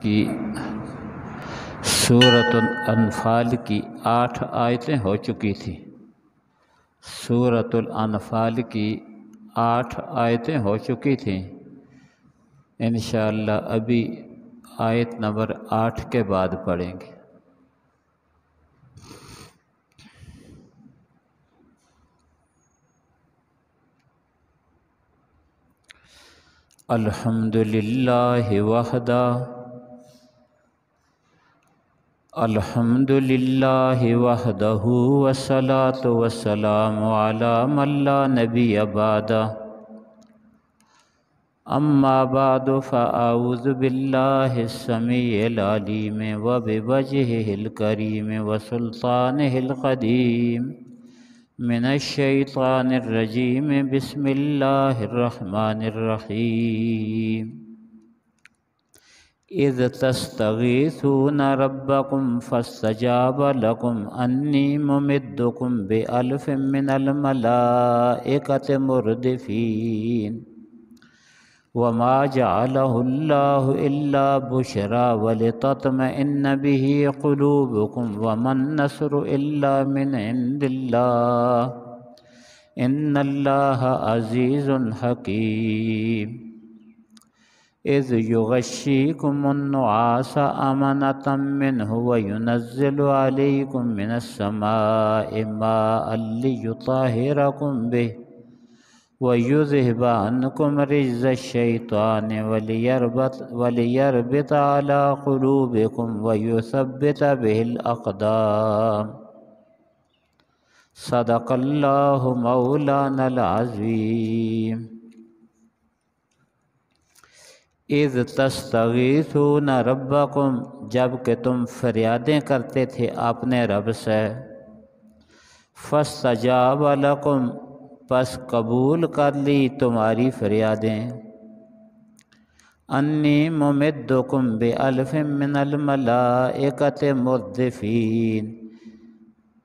کی سورۃ الانفال کی 8 آیتیں ہو چکی تھیں۔ سورۃ الانفال کی 8 آیتیں ہو چکی تھیں۔ انشاءاللہ ابھی آیت نمبر 8 کے بعد پڑھیں گے۔ الحمد للہ وحدہ الحمد للہ وحدہ والصلاة والسلام علی من لا نبی بعدہ اما بعد فاعوذ باللہ السمیع العلیم وبوجہہ الکریم وسلطانہ القدیم من الشیطان الرجیم بسم اللہ الرحمن الرحیم اذ تستغیثون ربکم فاستجاب لکم انی ممدکم بألف من الملائکۃ مردفین وما جعلہ اللہ الا بشرا ولتطمئن به قلوبکم وما النصر الا من عند اللہ ان اللہ عزیز حکیم اذ یغشیکم النعاس امنة منہ وینزل علیکم من السماء ماء لیطہرکم بہ وَيُذْهِبَ عَنْكُمْ رِجْزَ الشَّيْطَانِ وَلِيَرْبِطَ عَلَىٰ قُلُوبِكُمْ وَيُثَبِّتَ بِهِ الْأَقْدَامَ صدق اللہ مولانا العظیم۔ اذ تستغیثون ربکم، جب کہ تم فریادیں کرتے تھے اپنے رب سے، فاستجاب لکم، پس قبول کر لی تمہاری فریادیں، انی ممدکم بألف من الملائکۃ مردفین،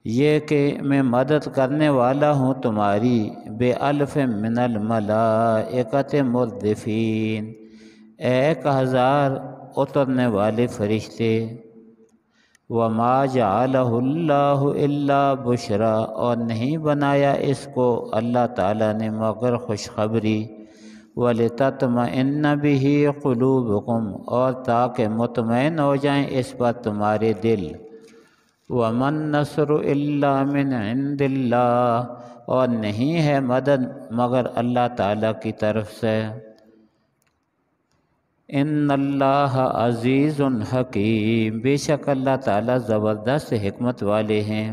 یہ کہ میں مدد کرنے والا ہوں تمہاری، بألف من الملائکۃ مردفین، 1000 اترنے والے فرشتے، وما جعلہ اللہ الا بشرا، اور نہیں بنایا اس کو اللہ تعالیٰ نے مگر خوشخبری، وَلِتَطْمَئِنَّ بِهِ قُلُوبُكُمْ، اور تاکہ مطمئن ہو جائیں اس پر تمہارے دل، وَمَا النَّصْرُ إِلَّا مِنْ عِنْدِ اللَّهِ، اور نہیں ہے مدد مگر اللہ تعالیٰ کی طرف سے، ان اللہ عزیز حکیم، بے شک اللہ تعالیٰ زبردست حکمت والے ہیں۔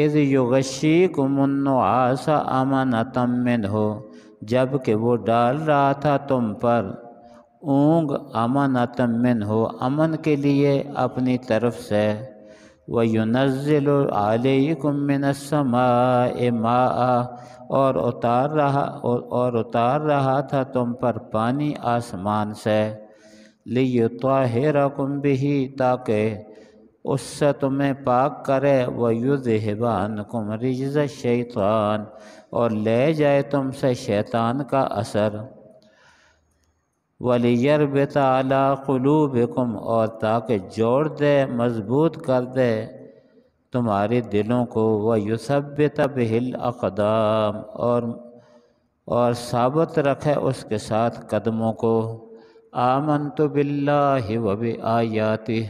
اذ یغشیکم النعاس امنۃ منہ، جب کہ وہ ڈال رہا تھا تم پر اونگ، امنۃ منہ، امن کے لیے اپنی طرف سے، وینزل علیکم من السماء ماء، اور اتار رہا تھا تم پر پانی آسمان سے، لیطہرکم بہ، تاکہ اس سے تمہیں پاک کرے، ویذھب عنکم رجز الشیطان، اور لے جائے تم سے شیطان کا اثر، ولیربط علی قلوبکم، اور تاکہ جوڑ دے، مضبوط کر دے تمہارے دلوں کو، وَيُثَبِّتَ بِهِ الْأَقْدَامَ، اور ثابت رکھے اس کے ساتھ قدموں کو، آمنت باللہ وبآیاتہ۔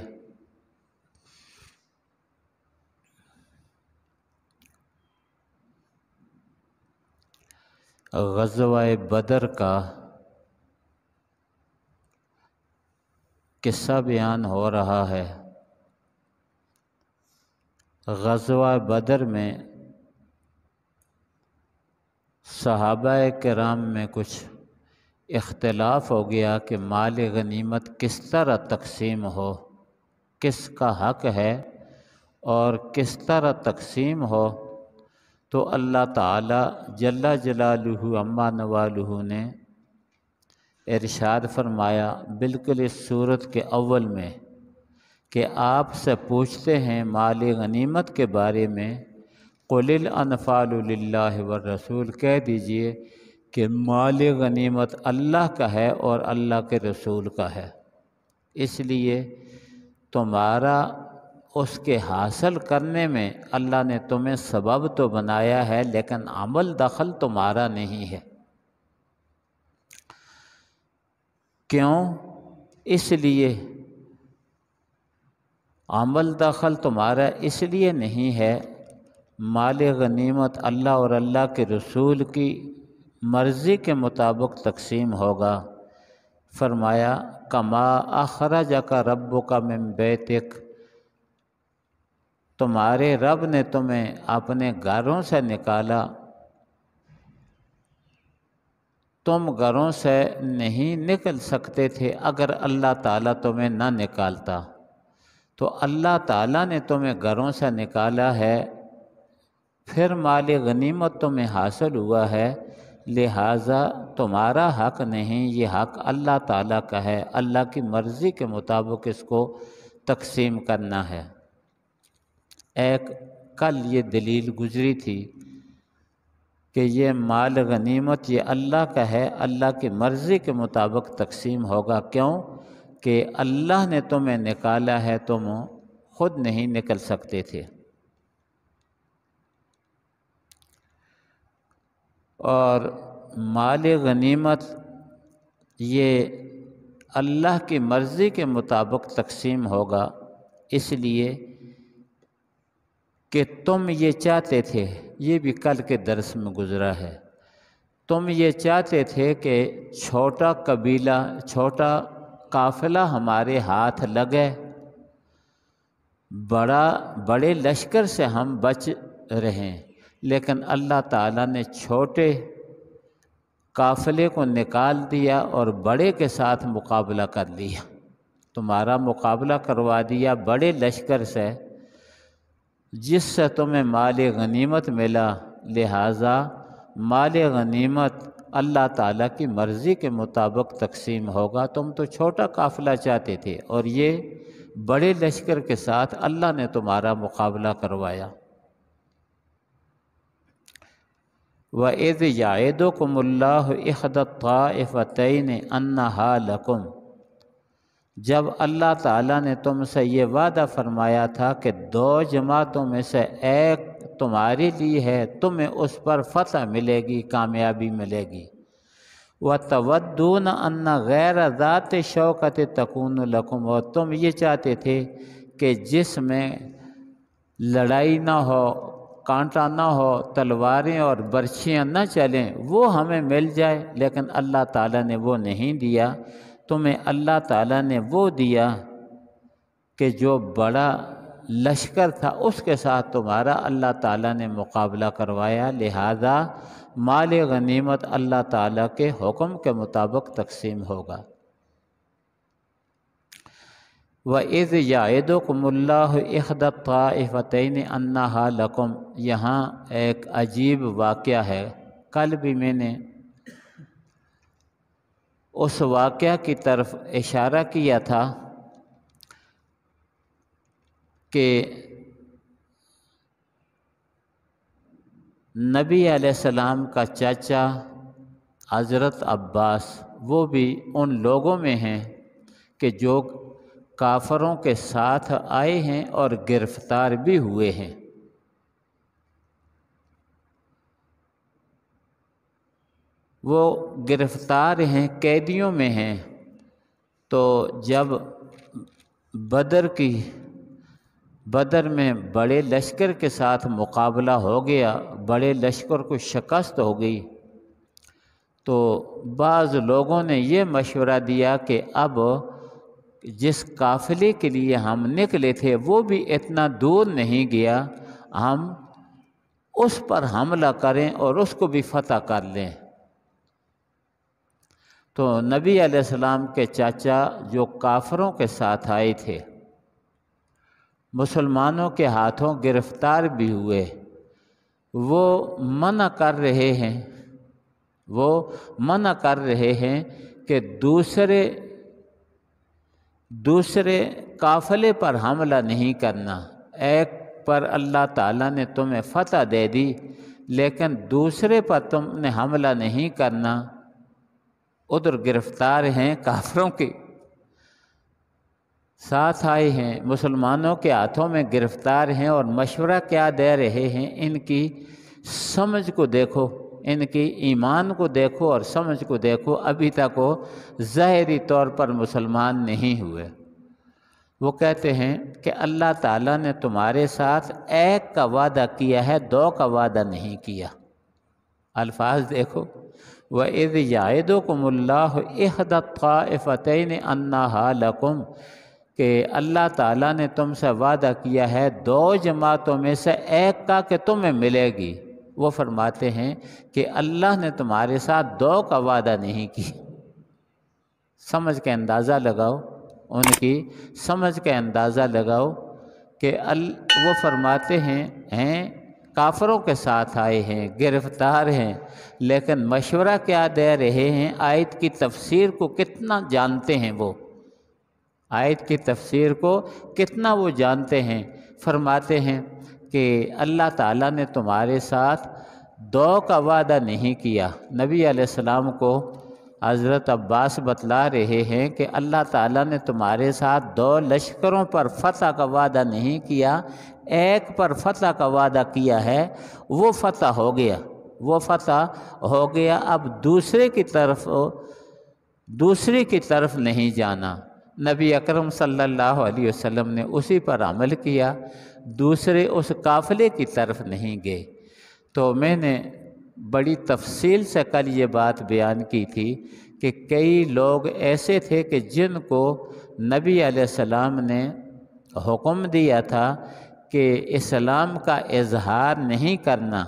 غزوہ بدر کا قصہ بیان ہو رہا ہے۔ غزوہ بدر میں صحابہ کرام میں کچھ اختلاف ہو گیا کہ مال غنیمت کس طرح تقسیم ہو، کس کا حق ہے اور کس طرح تقسیم ہو، تو اللہ تعالیٰ جل جلالہ عما نوالہ نے ارشاد فرمایا بالکل اس صورت کے اول میں کہ آپ سے پوچھتے ہیں مال غنیمت کے بارے میں، قل الانفال للہ والرسول، کہہ دیجئے کہ مال غنیمت اللہ کا ہے اور اللہ کے رسول کا ہے۔ اس لیے تمہارا اس کے حاصل کرنے میں اللہ نے تمہیں سبب تو بنایا ہے، لیکن عمل دخل تمہارا نہیں ہے۔ کیوں؟ اس لیے عمل دخل تمہارا اس لیے نہیں ہے، مال غنیمت اللہ اور اللہ کے رسول کی مرضی کے مطابق تقسیم ہوگا۔ فرمایا کما اخرجک ربک من بیتک، تمہارے رب نے تمہیں اپنے گھروں سے نکالا، تم گھروں سے نہیں نکل سکتے تھے اگر اللہ تعالیٰ تمہیں نہ نکالتا، تو اللہ تعالیٰ نے تمہیں گھروں سے نکالا ہے، پھر مال غنیمت تمہیں حاصل ہوا ہے، لہٰذا تمہارا حق نہیں، یہ حق اللہ تعالیٰ کا ہے، اللہ کی مرضی کے مطابق اس کو تقسیم کرنا ہے۔ ایک کل یہ دلیل گزری تھی کہ یہ مال غنیمت یہ اللہ کا ہے، اللہ کی مرضی کے مطابق تقسیم ہوگا۔ کیوں؟ کہ اللہ نے تمہیں نکالا ہے، تم خود نہیں نکل سکتے تھے۔ اور مال غنیمت یہ اللہ کی مرضی کے مطابق تقسیم ہوگا، اس لیے کہ تم یہ چاہتے تھے، یہ بھی کل کے درس میں گزرا ہے، تم یہ چاہتے تھے کہ چھوٹا قبیلہ، چھوٹا قافلہ ہمارے ہاتھ لگے، بڑے لشکر سے ہم بچ رہیں، لیکن اللہ تعالیٰ نے چھوٹے قافلے کو نکال دیا اور بڑے کے ساتھ مقابلہ کر لیا، تمہارا مقابلہ کروا دیا بڑے لشکر سے، جس سے تمہیں مال غنیمت ملا، لہٰذا مال غنیمت اللہ تعالیٰ کی مرضی کے مطابق تقسیم ہوگا۔ تم تو چھوٹا قافلہ چاہتے تھے اور یہ بڑے لشکر کے ساتھ اللہ نے تمہارا مقابلہ کروایا۔ وَإِذْ يَعِدُكُمُ اللَّهُ إِحْدَى الطَّائِفَتَيْنِ أَنَّهَا لَكُمْ، جب اللہ تعالیٰ نے تم سے یہ وعدہ فرمایا تھا کہ دو جماعتوں میں سے ایک تمہاری لیے ہے، تمہیں اس پر فتح ملے گی، کامیابی ملے گی۔ وَتَوَدُّونَ أَنَّ غَيْرَ ذَاتِ شَوْكَةٍ تَكُونُ لَكُمْ، اور تم یہ چاہتے تھے کہ جس میں لڑائی نہ ہو، کانٹا نہ ہو، تلواریں اور برچھیاں نہ چلیں، وہ ہمیں مل جائے، لیکن اللہ تعالیٰ نے وہ نہیں دیا، تمہیں اللہ تعالیٰ نے وہ دیا کہ جو بڑا لشکر تھا اس کے ساتھ تمہارا اللہ تعالیٰ نے مقابلہ کروایا، لہذا مال غنیمت اللہ تعالیٰ کے حکم کے مطابق تقسیم ہوگا۔ وَإِذْ يَعِدُكُمُ اللَّهُ إِحْدَى الطَّائِفَتَيْنِ أَنَّهَا لَكُمْ، یہاں ایک عجیب واقعہ ہے، کل بھی میں نے اس واقعہ کی طرف اشارہ کیا تھا کہ نبی علیہ السلام کا چاچا حضرت عباس، وہ بھی ان لوگوں میں ہیں کہ جو کافروں کے ساتھ آئے ہیں اور گرفتار بھی ہوئے ہیں۔ وہ گرفتار ہیں، قیدیوں میں ہیں، تو جب بدر میں بڑے لشکر کے ساتھ مقابلہ ہو گیا، بڑے لشکر کو شکست ہو گئی، تو بعض لوگوں نے یہ مشورہ دیا کہ اب جس قافلے کے لیے ہم نکلے تھے وہ بھی اتنا دور نہیں گیا، ہم اس پر حملہ کریں اور اس کو بھی فتح کر لیں۔ تو نبی علیہ السلام کے چاچا جو کافروں کے ساتھ آئے تھے، مسلمانوں کے ہاتھوں گرفتار بھی ہوئے، وہ منع کر رہے ہیں کہ دوسرے قافلے پر حملہ نہیں کرنا، ایک پر اللہ تعالیٰ نے تمہیں فتح دے دی لیکن دوسرے پر تم نے حملہ نہیں کرنا، ادھر گرفتار ہیں کافروں کی ساتھ آئے ہیں، مسلمانوں کے ہاتھوں میں گرفتار ہیں، اور مشورہ کیا دے رہے ہیں، ان کی سمجھ کو دیکھو، ان کی ایمان کو دیکھو اور سمجھ کو دیکھو، ابھی تک وہ ظاہری طور پر مسلمان نہیں ہوئے۔ وہ کہتے ہیں کہ اللہ تعالیٰ نے تمہارے ساتھ ایک کا وعدہ کیا ہے، دو کا وعدہ نہیں کیا۔ الفاظ دیکھو، وَإِذْ يَعِدُكُمُ اللَّهُ إِحْدَى الطَّائِفَتَيْنِ أَنَّهَا لَكُمْ، کہ اللہ تعالیٰ نے تم سے وعدہ کیا ہے دو جماعتوں میں سے ایک کا کہ تمہیں ملے گی۔ وہ فرماتے ہیں کہ اللہ نے تمہارے ساتھ دو کا وعدہ نہیں کیا۔ سمجھ کے اندازہ لگاؤ، ان کی سمجھ کے اندازہ لگاؤ کہ وہ فرماتے ہیں کافروں کے ساتھ آئے ہیں، گرفتار ہیں، لیکن مشورہ کیا دے رہے ہیں، آیت کی تفسیر کو کتنا جانتے ہیں، وہ آیت کی تفسیر کو کتنا وہ جانتے ہیں۔ فرماتے ہیں کہ اللہ تعالیٰ نے تمہارے ساتھ دو کا وعدہ نہیں کیا۔ نبی علیہ السلام کو حضرت عباس بتلا رہے ہیں کہ اللہ تعالیٰ نے تمہارے ساتھ دو لشکروں پر فتح کا وعدہ نہیں کیا، ایک پر فتح کا وعدہ کیا ہے، وہ فتح ہو گیا، وہ فتح ہو گیا۔ اب دوسرے کی طرف نہیں جانا۔ نبی اکرم صلی اللہ علیہ وسلم نے اسی پر عمل کیا، دوسرے اس قافلے کی طرف نہیں گئے۔ تو میں نے بڑی تفصیل سے کل یہ بات بیان کی تھی کہ کئی لوگ ایسے تھے کہ جن کو نبی علیہ السلام نے حکم دیا تھا کہ اسلام کا اظہار نہیں کرنا،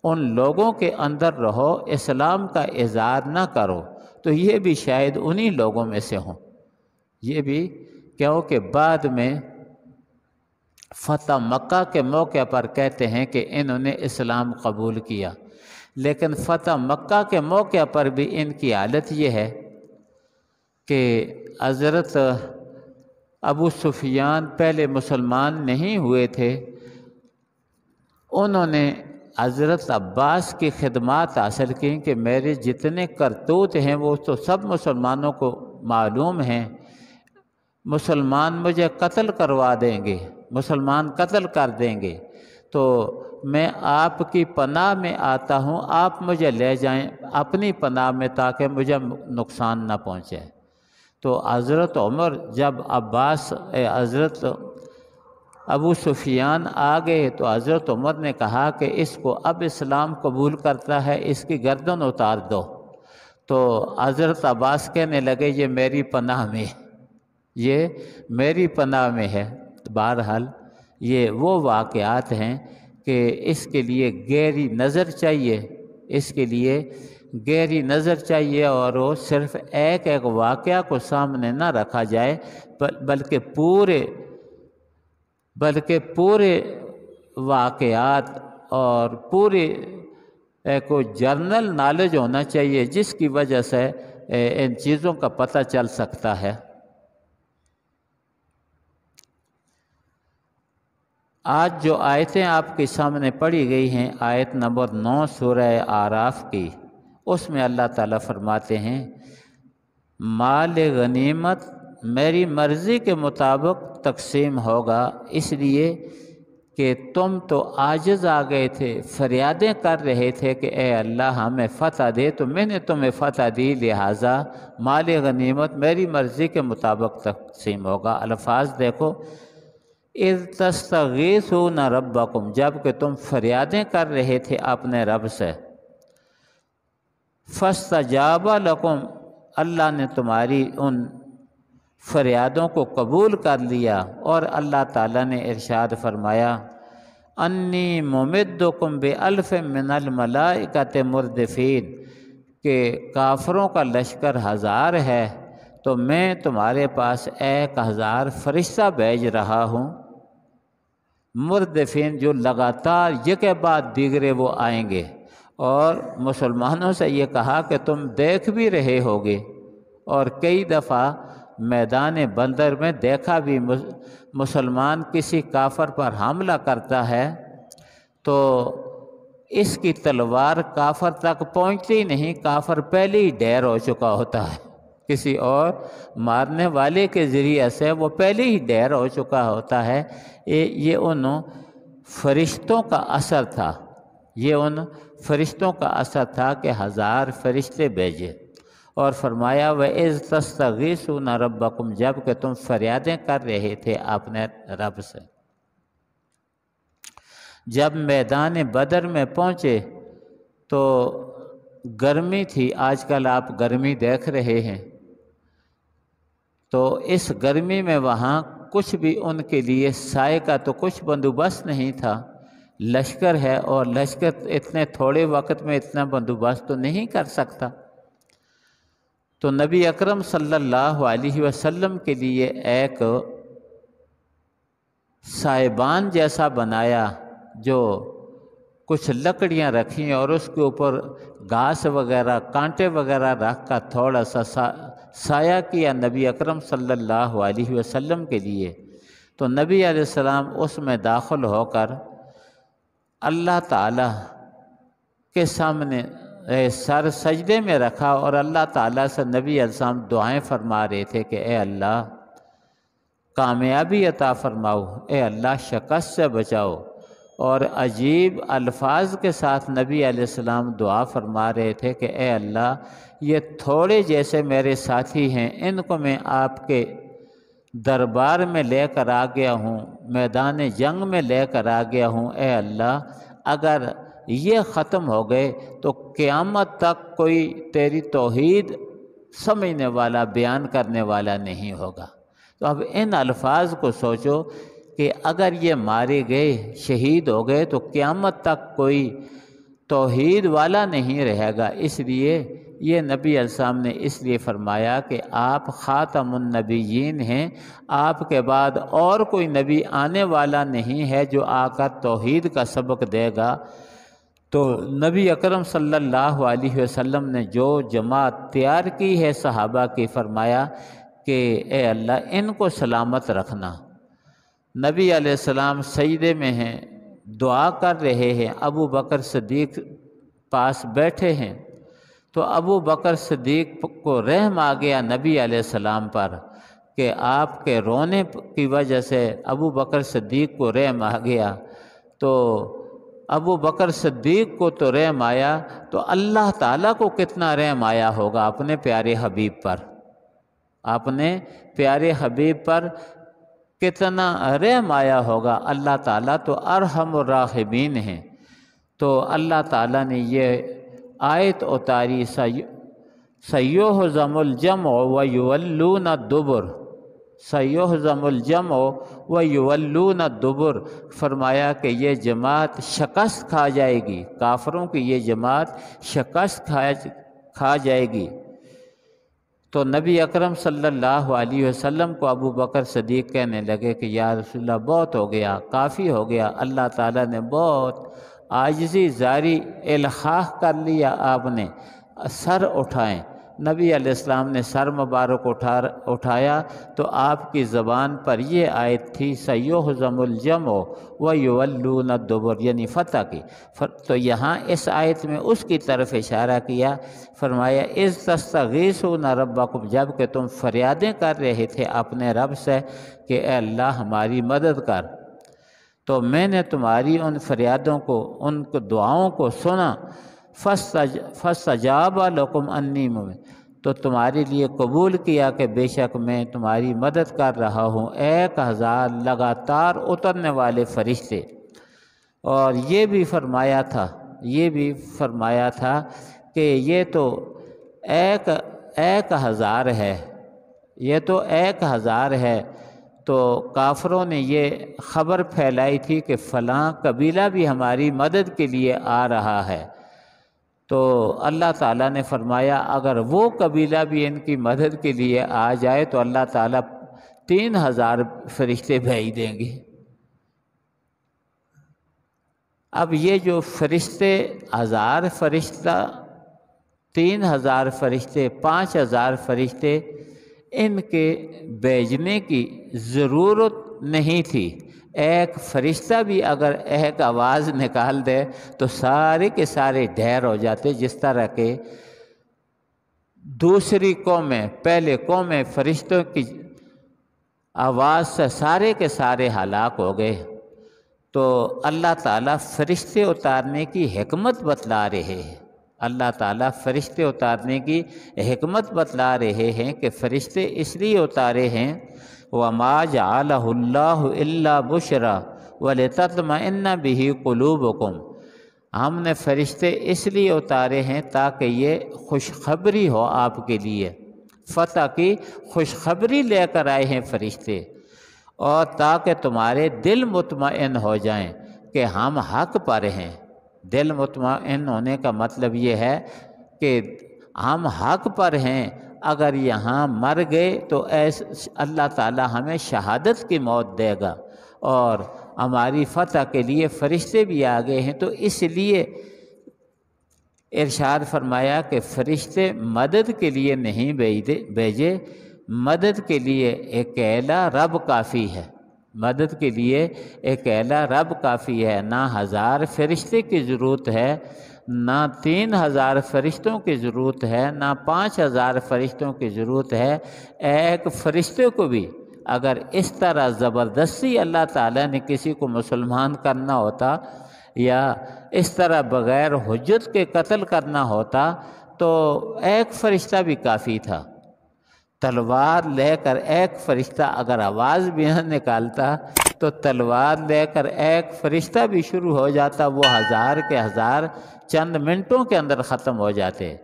ان لوگوں کے اندر رہو، اسلام کا اظہار نہ کرو۔ تو یہ بھی شاید انہی لوگوں میں سے ہوں، یہ بھی، کیونکہ بعد میں فتح مکہ کے موقع پر کہتے ہیں کہ انہوں نے اسلام قبول کیا، لیکن فتح مکہ کے موقع پر بھی ان کی حالت یہ ہے کہ حضرت ابو سفیان پہلے مسلمان نہیں ہوئے تھے، انہوں نے حضرت عباس کی خدمات حاصل کی کہ میرے جتنے کرتوت ہیں وہ تو سب مسلمانوں کو معلوم ہیں، مسلمان مجھے قتل کروا دیں گے، مسلمان قتل کر دیں گے، تو میں آپ کی پناہ میں آتا ہوں، آپ مجھے لے جائیں اپنی پناہ میں تاکہ مجھے نقصان نہ پہنچے۔ تو حضرت عمر جب حضرت ابو سفیان آ گئے تو حضرت عمر نے کہا کہ اس کو اب اسلام قبول کرتا ہے، اس کی گردن اتار دو۔ تو حضرت عباس کہنے لگے یہ میری پناہ میں، یہ میری پناہ میں ہے۔ بہرحال یہ وہ واقعات ہیں کہ اس کے لیے گہری نظر چاہیے، اس کے لیے گہری نظر چاہیے، اور وہ صرف ایک ایک واقعہ کو سامنے نہ رکھا جائے بلکہ پورے واقعات اور پورے کو جرنل نالج ہونا چاہیے، جس کی وجہ سے ان چیزوں کا پتہ چل سکتا ہے۔ آج جو آیتیں آپ کے سامنے پڑھی گئی ہیں، آیت نمبر 9 سورہ اعراف کی، اس میں اللہ تعالیٰ فرماتے ہیں مال غنیمت میری مرضی کے مطابق تقسیم ہوگا، اس لیے کہ تم تو عاجز آ گئے تھے، فریادیں کر رہے تھے کہ اے اللہ ہمیں فتح دے، تو میں نے تمہیں فتح دی، لہٰذا مال غنیمت میری مرضی کے مطابق تقسیم ہوگا۔ الفاظ دیکھو، اذ تستغیثون ربکم، جب کہ تم فریادیں کر رہے تھے اپنے رب سے، فاستجاب لکم، اللہ نے تمہاری ان فریادوں کو قبول کر لیا، اور اللہ تعالیٰ نے ارشاد فرمایا انی ممدکم بألف من الملائکۃ مردفین، کہ کافروں کا لشکر 1000 ہے تو میں تمہارے پاس 1000 فرشتہ بھیج رہا ہوں، مردفین، جو لگاتار یکے بعد دیگرے وہ آئیں گے۔ اور مسلمانوں سے یہ کہا کہ تم دیکھ بھی رہے ہوگے، اور کئی دفعہ میدان بندر میں دیکھا بھی، مسلمان کسی کافر پر حملہ کرتا ہے تو اس کی تلوار کافر تک پہنچتی نہیں، کافر پہلے ہی ڈھیر ہو چکا ہوتا ہے، کسی اور مارنے والے کے ذریعے سے وہ پہلے ہی ڈھیر ہو چکا ہوتا ہے۔ یہ ان فرشتوں کا اثر تھا، یہ ان فرشتوں کا اثر تھا کہ 1000 فرشتے بھیجے، اور فرمایا وَإِذْ تَسْتَغِيثُونَ رَبَّكُمْ، جب کہ تم فریادیں کر رہے تھے اپنے رب سے۔ جب میدان بدر میں پہنچے تو گرمی تھی، آج کل آپ گرمی دیکھ رہے ہیں، تو اس گرمی میں وہاں کچھ بھی ان کے لیے سائے کا تو کچھ بندوبست نہیں تھا۔ لشکر ہے اور لشکر اتنے تھوڑے وقت میں اتنا بندوبست تو نہیں کر سکتا، تو نبی اکرم صلی اللہ علیہ وسلم کے لیے ایک سائبان جیسا بنایا، جو کچھ لکڑیاں رکھیں اور اس کے اوپر گھاس وغیرہ کانٹے وغیرہ رکھ کر تھوڑا سا سایہ کیا نبی اکرم صلی اللہ علیہ وسلم کے لیے۔ تو نبی علیہ السلام اس میں داخل ہو کر اللہ تعالیٰ کے سامنے سر سجدے میں رکھا اور اللہ تعالیٰ سے نبی علیہ السلام دعائیں فرما رہے تھے کہ اے اللہ کامیابی عطا فرماؤ، اے اللہ شکست سے بچاؤ، اور عجیب الفاظ کے ساتھ نبی علیہ السلام دعا فرما رہے تھے کہ اے اللہ یہ تھوڑے جیسے میرے ساتھی ہیں، ان کو میں آپ کے دربار میں لے کر آ گیا ہوں، میدان جنگ میں لے کر آ گیا ہوں، اے اللہ اگر یہ ختم ہو گئے تو قیامت تک کوئی تیری توحید سمجھنے والا بیان کرنے والا نہیں ہوگا۔ تو اب ان الفاظ کو سوچو کہ اگر یہ مارے گئے، شہید ہو گئے، تو قیامت تک کوئی توحید والا نہیں رہے گا۔ اس لیے یہ نبی علیہ السلام نے اس لیے فرمایا کہ آپ خاتم النبیین ہیں، آپ کے بعد اور کوئی نبی آنے والا نہیں ہے جو آ کر توحید کا سبق دے گا۔ تو نبی اکرم صلی اللہ علیہ وسلم نے جو جماعت تیار کی ہے صحابہ کی، فرمایا کہ اے اللہ ان کو سلامت رکھنا۔ نبی علیہ السلام سجدے میں ہیں، دعا کر رہے ہیں، ابو بکر صدیق پاس بیٹھے ہیں، تو ابو بکر صدیق کو رحم آ گیا نبی علیہ السلام پر کہ آپ کے رونے کی وجہ سے ابو بکر صدیق کو رحم آ گیا۔ تو ابو بکر صدیق کو تو رحم آیا، تو اللہ تعالیٰ کو کتنا رحم آیا ہوگا اپنے پیارے حبیب پر، اپنے پیارے حبیب پر کتنا رحم آیا ہوگا۔ اللہ تعالیٰ تو ارحم الراحمین ہیں۔ تو اللہ تعالیٰ نے یہ آیت اتاری سیہزم الجمع ویولون الدبر، سیہزم الجمع ویولون الدبر، فرمایا کہ یہ جماعت شکست کھا جائے گی، کافروں کی یہ جماعت شکست کھا جائے گی۔ تو نبی اکرم صلی اللہ علیہ وسلم کو ابو بکر صدیق کہنے لگے کہ یا رسول اللہ بہت ہو گیا، کافی ہو گیا، اللہ تعالیٰ نے بہت عاجزی زاری الحاح کر لیا، آپ نے سر اٹھائیں۔ نبی علیہ السلام نے سر مبارک اٹھایا تو آپ کی زبان پر یہ آیت تھی سیہزم الجمع ویولون الدبر، یعنی فتح کی۔ تو یہاں اس آیت میں اس کی طرف اشارہ کیا، فرمایا اذ تستغیثون ربکم، جب کہ تم فریادیں کر رہے تھے اپنے رب سے کہ اے اللہ ہماری مدد کر، تو میں نے تمہاری ان فریادوں کو، ان دعاؤں کو سنا، فاستجاب لکم انی مؤمن، تو تمہارے لیے قبول کیا کہ بے شک میں تمہاری مدد کر رہا ہوں۔ 1000 لگاتار اترنے والے فرشتے، اور یہ بھی فرمایا تھا کہ یہ تو ایک ہزار ہے، یہ تو 1000 ہے۔ تو کافروں نے یہ خبر پھیلائی تھی کہ فلاں قبیلہ بھی ہماری مدد کے لیے آ رہا ہے، تو اللہ تعالیٰ نے فرمایا اگر وہ قبیلہ بھی ان کی مدد کے لیے آ جائے تو اللہ تعالیٰ 3000 فرشتے بھیج دیں گے۔ اب یہ جو فرشتے 1000 فرشتہ، 3000 فرشتے، 5000 فرشتے، ان کے بھیجنے کی ضرورت نہیں تھی۔ ایک فرشتہ بھی اگر ایک آواز نکال دے تو سارے کے سارے ڈھیر ہو جاتے، جس طرح کے دوسری قومیں، پہلے قومیں فرشتوں کی آواز سے سارے کے سارے ہلاک ہو گئے، تو اللہ تعالیٰ فرشتے اتارنے کی حکمت بتلا رہے ہیں۔ اللہ تعالیٰ فرشتے اتارنے کی حکمت بتلا رہے ہیں کہ فرشتے اس لیے اتارے ہیں، وَمَا جَعَلَهُ اللَّهُ إِلَّا بُشْرًا وَلِتَطْمَئِنَّ بِهِ قُلُوبُكُمْ، ہم نے فرشتے اس لیے اتارے ہیں تاکہ یہ خوشخبری ہو آپ کے لیے، فتح کی خوشخبری لے کر آئے ہیں فرشتے، اور تاکہ تمہارے دل مطمئن ہو جائیں کہ ہم حق پر ہیں۔ دل مطمئن ہونے کا مطلب یہ ہے کہ ہم حق پر ہیں، اگر یہاں مر گئے تو اللہ تعالی ہمیں شہادت کی موت دے گا، اور ہماری فتح کے لیے فرشتے بھی آ گئے ہیں۔ تو اس لیے ارشاد فرمایا کہ فرشتے مدد کے لیے نہیں بھیجے، مدد کے لیے اکیلا رب کافی ہے، مدد کے لیے اکیلا رب کافی ہے۔ نہ 1000 فرشتے کی ضرورت ہے، نہ 3000 فرشتوں کی ضرورت ہے، نہ 5000 فرشتوں کی ضرورت ہے۔ ایک فرشتے کو بھی اگر اس طرح زبردستی اللہ تعالیٰ نے کسی کو مسلمان کرنا ہوتا، یا اس طرح بغیر حجت کے قتل کرنا ہوتا، تو ایک فرشتہ بھی کافی تھا۔ تلوار لے کر ایک فرشتہ اگر آواز بھی نہ نکالتا تو تلوار لے کر ایک فرشتہ بھی شروع ہو جاتا، وہ 1000 کے 1000 چند منٹوں کے اندر ختم ہو جاتے۔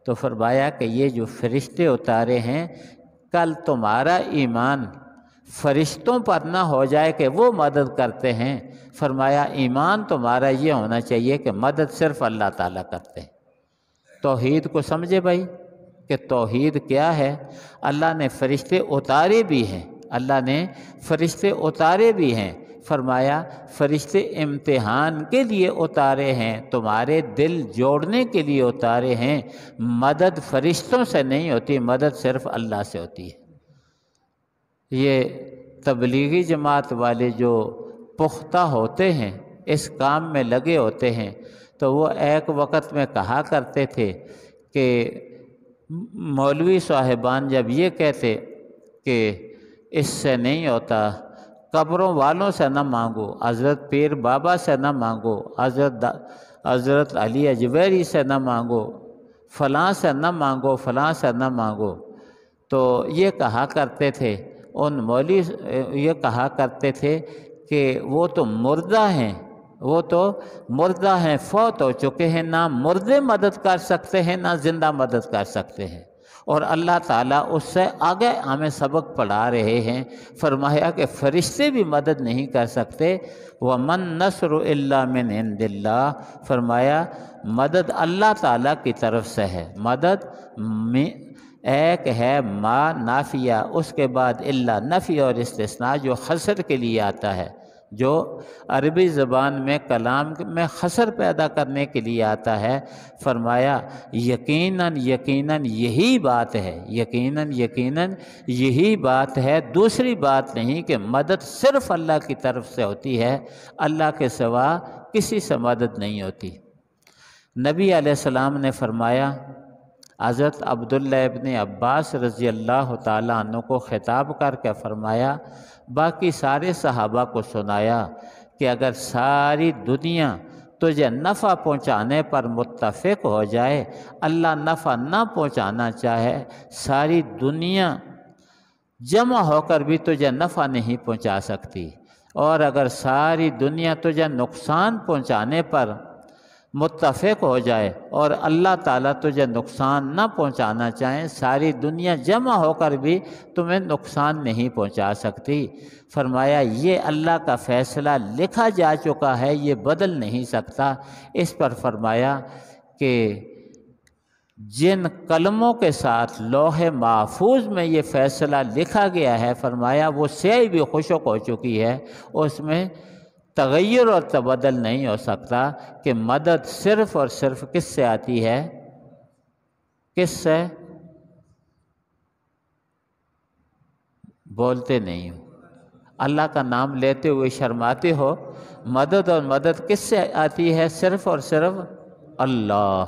تو فرمایا کہ یہ جو فرشتے اتارے ہیں، کل تمہارا ایمان فرشتوں پر نہ ہو جائے کہ وہ مدد کرتے ہیں، فرمایا ایمان تمہارا یہ ہونا چاہیے کہ مدد صرف اللہ تعالیٰ کرتے ہیں۔ توحید کو سمجھے بھائی کہ توحید کیا ہے؟ اللہ نے فرشتے اتارے بھی ہیں، اللہ نے فرشتے اتارے بھی ہیں۔ فرمایا فرشتے امتحان کے لیے اتارے ہیں، تمہارے دل جوڑنے کے لیے اتارے ہیں۔ مدد فرشتوں سے نہیں ہوتی، مدد صرف اللہ سے ہوتی ہے۔ یہ تبلیغی جماعت والے جو پختہ ہوتے ہیں، اس کام میں لگے ہوتے ہیں، تو وہ ایک وقت میں کہا کرتے تھے کہ مولوی صاحبان جب یہ کہتے کہ اس سے نہیں ہوتا، قبروں والوں سے نہ مانگو، حضرت پیر بابا سے نہ مانگو، حضرت علی اجویری سے نہ مانگو، فلاں سے نہ مانگو، فلاں سے نہ مانگو، تو یہ کہا کرتے تھے، ان مولوی یہ کہا کرتے تھے کہ وہ تو مردہ ہیں، وہ تو مردہ ہیں، فوت ہو چکے ہیں، نہ مردے مدد کر سکتے ہیں نہ زندہ مدد کر سکتے ہیں، اور اللہ تعالیٰ اس سے آگے ہمیں سبق پڑھا رہے ہیں۔ فرمایا کہ فرشتے بھی مدد نہیں کر سکتے۔ وَمَن نَّصْرُ إِلَّا مِنْ عِنْدِ اللَّهِ، فرمایا مدد اللہ تعالیٰ کی طرف سے ہے۔ مدد ایک ہے ما نافیہ، اس کے بعد اللہ نفی اور استثناء جو حصر کے لیے آتا ہے، جو عربی زبان میں کلام میں حصر پیدا کرنے کے لیے آتا ہے۔ فرمایا یقیناً یقیناً یہی بات ہے، یقیناً یقیناً یہی بات ہے، دوسری بات نہیں کہ مدد صرف اللہ کی طرف سے ہوتی ہے، اللہ کے سوا کسی سے مدد نہیں ہوتی۔ نبی علیہ السلام نے فرمایا، حضرت عبداللہ ابن عباس رضی اللہ تعالیٰ عنہ کو خطاب کر کے فرمایا، باقی سارے صحابہ کو سنایا کہ اگر ساری دنیا تجھے نفع پہنچانے پر متفق ہو جائے، اللہ نفع نہ پہنچانا چاہے، ساری دنیا جمع ہو کر بھی تجھے نفع نہیں پہنچا سکتی، اور اگر ساری دنیا تجھے نقصان پہنچانے پر متفق ہو جائے اور اللہ تعالیٰ تجھے نقصان نہ پہنچانا چاہیں، ساری دنیا جمع ہو کر بھی تمہیں نقصان نہیں پہنچا سکتی۔ فرمایا یہ اللہ کا فیصلہ لکھا جا چکا ہے، یہ بدل نہیں سکتا۔ اس پر فرمایا کہ جن قلموں کے ساتھ لوح محفوظ میں یہ فیصلہ لکھا گیا ہے، فرمایا وہ سیاہی بھی خشک ہو چکی ہے، اس میں تغیر اور تبدل نہیں ہو سکتا، کہ مدد صرف اور صرف کس سے آتی ہے؟ کس سے؟ بولتے نہیں ہو، اللہ کا نام لیتے ہوئے شرماتے ہو۔ مدد اور مدد کس سے آتی ہے؟ صرف اور صرف اللہ،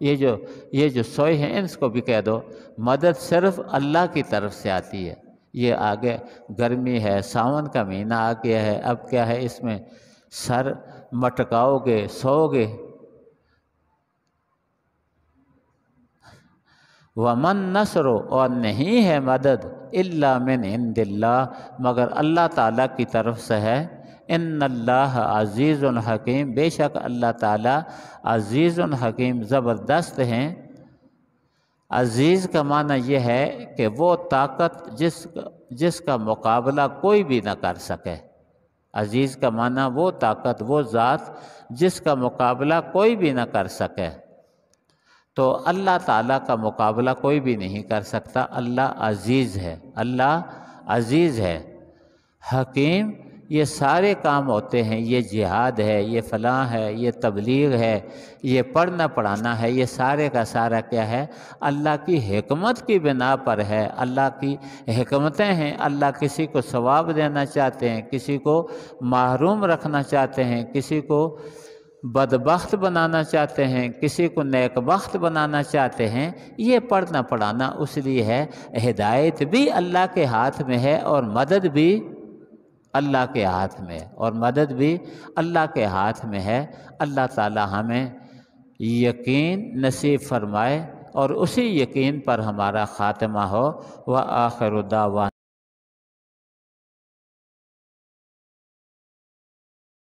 یہ جو سوئے ہیں ان کو بھی کہہ دو مدد صرف اللہ کی طرف سے آتی ہے۔ یہ آگے گرمی ہے، ساون کا مہینہ آ گیا ہے، اب کیا ہے اس میں سر مٹکاؤ گے، سو گے۔ وَمَن نَصْرُ اور نہیں ہے مدد إِلَّا مِنْ عِنْدِ اللَّهِ مگر اللہ تعالیٰ کی طرف سے ہے۔ ان اللہ عزیز حکیم بے شک اللہ تعالیٰ عزیز حکیم زبردست ہیں۔ عزیز کا معنی یہ ہے کہ وہ طاقت جس کا مقابلہ کوئی بھی نہ کر سکے۔ عزیز کا معنی وہ طاقت، وہ ذات جس کا مقابلہ کوئی بھی نہ کر سکے۔ تو اللہ تعالیٰ کا مقابلہ کوئی بھی نہیں کر سکتا۔ اللہ عزیز ہے، اللہ عزیز ہے۔ حکیم یہ سارے کام ہوتے ہیں، یہ جہاد ہے، یہ فلاں ہے، یہ تبلیغ ہے، یہ پڑھنا پڑھانا ہے، یہ سارے کا سارا کیا ہے؟ اللہ کی حکمت کی بنا پر ہے۔ اللہ کی حکمتیں ہیں۔ اللہ کسی کو ثواب دینا چاہتے ہیں، کسی کو محروم رکھنا چاہتے ہیں، کسی کو بدبخت بنانا چاہتے ہیں، کسی کو نیک بخت بنانا چاہتے ہیں۔ یہ پڑھنا پڑھانا اس لیے ہے۔ ہدایت بھی اللہ کے ہاتھ میں ہے اور مدد بھی اللہ کے ہاتھ میں ہے، اور مدد بھی اللہ کے ہاتھ میں ہے۔ اللہ تعالی ہمیں یقین نصیب فرمائے اور اسی یقین پر ہمارا خاتمہ ہو۔ وآخر دعوانا